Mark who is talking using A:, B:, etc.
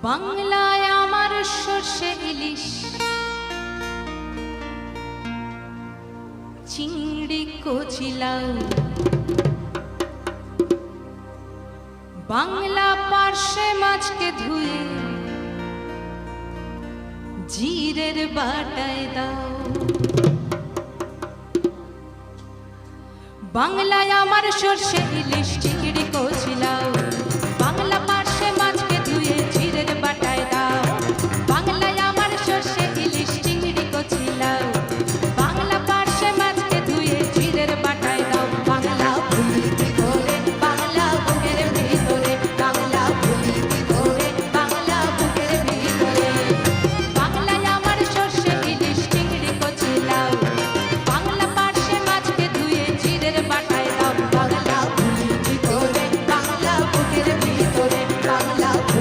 A: বাংলায় আমার সর্ষে ইলিশ, চিংড়ি কচি লাউ, বাংলা পার্শে মাছকে ধুয়ে জিরের বাটায় দাও। বাংলায় আমার সর্ষে ইলিশ,